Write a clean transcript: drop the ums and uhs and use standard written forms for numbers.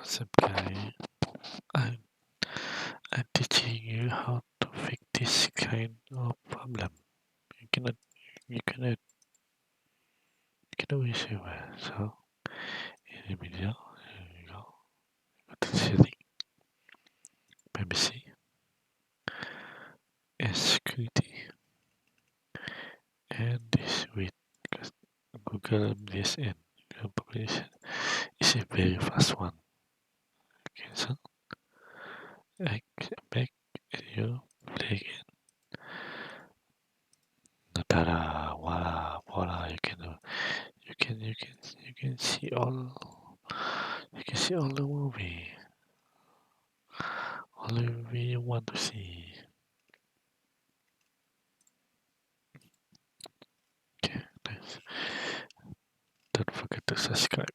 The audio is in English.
What's up, guy? I'm, I'm teaching you how to fix this kind of problem. You cannot, you cannot, you can always say well. So in the video, here you go. Go to the setting, privacy, and security, and this with Google MDSN. Google Population is a very fast one. Okay, so back video, play again. Ta-da! Voila! You can see all the movie you want to see. Okay, nice. Don't forget to subscribe.